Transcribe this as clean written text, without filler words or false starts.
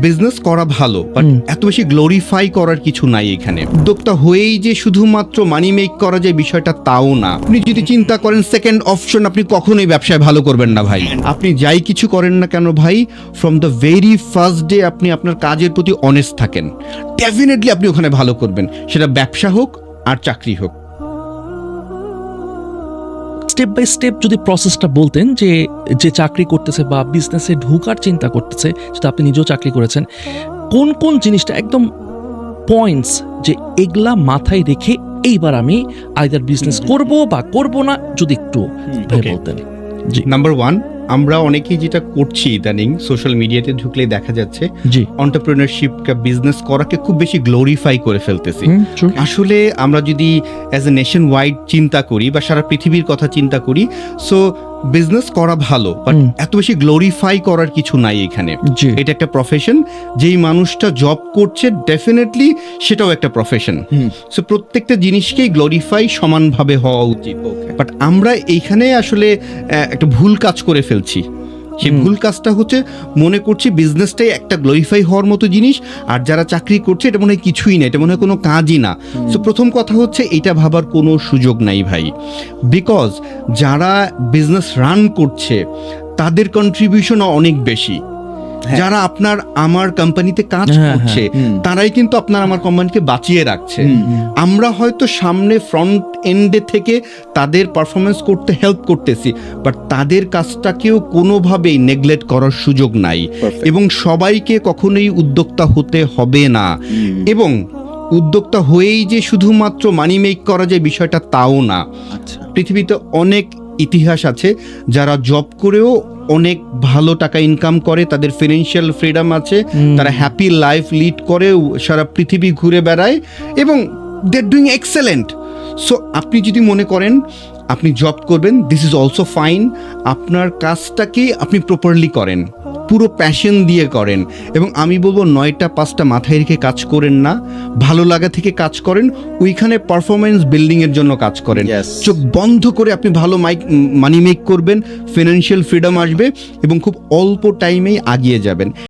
Business করা ভালো, but এত বেশি গ্লোরিফাই করার কিছু নাই এখানে। উদ্যোক্তা হয়েই যে শুধুমাত্র মানি মেক করা যায় বিষয়টা তাও না। আপনি যদি চিন্তা করেন সেকেন্ড অপশন, আপনি কখনোই ব্যবসায় ভালো করবেন না ভাই। আপনি যাই কিছু করেন না কেন ভাই, from the very first day আপনি আপনার কাজের প্রতি অনেস্ট থাকেন, ডেফিনেটলি আপনি ওখানে ভালো করবেন, সেটা ব্যবসা হোক আর চাকরি হোক। স্টেপ বাই স্টেপ যদি প্রসেসটা বলতেন, যে যে চাকরি করতেছে বা বিজনেসে ঢোকার চিন্তা করতেছে, যেটা আপনি নিজেও চাকরি করেছেন, কোন কোন জিনিসটা একদম পয়েন্টস যে এগুলা মাথায় রেখে এইবার আমি আইদার বিজনেস করব বা করব না, যদি একটু বলতেন। জি, নাম্বার ওয়ান, আমরা অনেকেই যেটা করছি ইদানিং সোশ্যাল মিডিয়াতে ঢুকলে দেখা যাচ্ছে, জি, এন্টারপ্রেনারশিপকে বিজনেস করাকে খুব বেশি গ্লোরিফাই করে ফেলতেছি। আসলে আমরা যদি অ্যাজ এ নেশন ওয়াইড চিন্তা করি বা সারা পৃথিবীর কথা চিন্তা করি, সো বিজনেস করা ভালো, বাট এত বেশি গ্লোরিফাই করার কিছু নাই এখানে। জি, এটা একটা প্রফেশন, যেই মানুষটা জব করছে ডেফিনেটলি সেটাও একটা প্রফেশন। সো প্রত্যেকটা জিনিসকেই গ্লোরিফাই সমানভাবে হওয়া উচিত। বাট আমরা এইখানে আসলে একটা ভুল কাজ করে ফেলছি। সেই ভুল কাজটা হচ্ছে মনে করছি বিজনেসটাই একটা গ্লোরিফাই হওয়ার মতো জিনিস, আর যারা চাকরি করছে এটা মনে হয় কিছুই না, এটা মনে হয় কোনো কাজই না। সো প্রথম কথা হচ্ছে এটা ভাবার কোনো সুযোগ নাই ভাই, বিকজ যারা বিজনেস রান করছে তাদের কন্ট্রিবিউশন অনেক বেশি। যারা আপনার আমার কোম্পানিতে কাজ করছে তারাই কিন্তু আপনার আমার কোম্পানিকে বাঁচিয়ে রাখছে। আমরা হয়তো সামনে ফ্রন্ট এন্ডে থেকে তাদের পারফরমেন্স করতে হেল্প করতেছি, বাট তাদের কাজটাকেও কোনোভাবেই নেগলেক্ট করার সুযোগ নাই। এবং সবাইকে কখনোই উদ্যোক্তা হতে হবে না, এবং উদ্যোক্তা হয়েই যে শুধুমাত্র মানি মেক করা যায় বিষয়টা তাও না। পৃথিবীতে অনেক ইতিহাস আছে যারা জব করেও অনেক ভালো টাকা ইনকাম করে, তাদের ফিনান্সিয়াল ফ্রিডম আছে, তারা হ্যাপি লাইফ লিড করে, সারা পৃথিবী ঘুরে বেড়ায় এবং দে আর ডুইং এক্সেলেন্ট। সো আপনি যদি মনে করেন আপনি জব করবেন, দিস ইজ অলসো ফাইন। আপনার কাজটাকে আপনি প্রপারলি করেন, পুরো প্যাশন দিয়ে করেন, এবং আমি বলবো 9টা 5টা মাথায় রেখে কাজ করেন না, ভালো লাগা থেকে কাজ করেন, ওইখানে পারফরমেন্স বিল্ডিং এর জন্য কাজ করেন। চোখ বন্ধ করে আপনি ভালো মানি মেক করবেন, ফিনান্সিয়াল ফ্রিডম আসবে এবং খুব অল্প টাইমেই আগিয়ে যাবেন।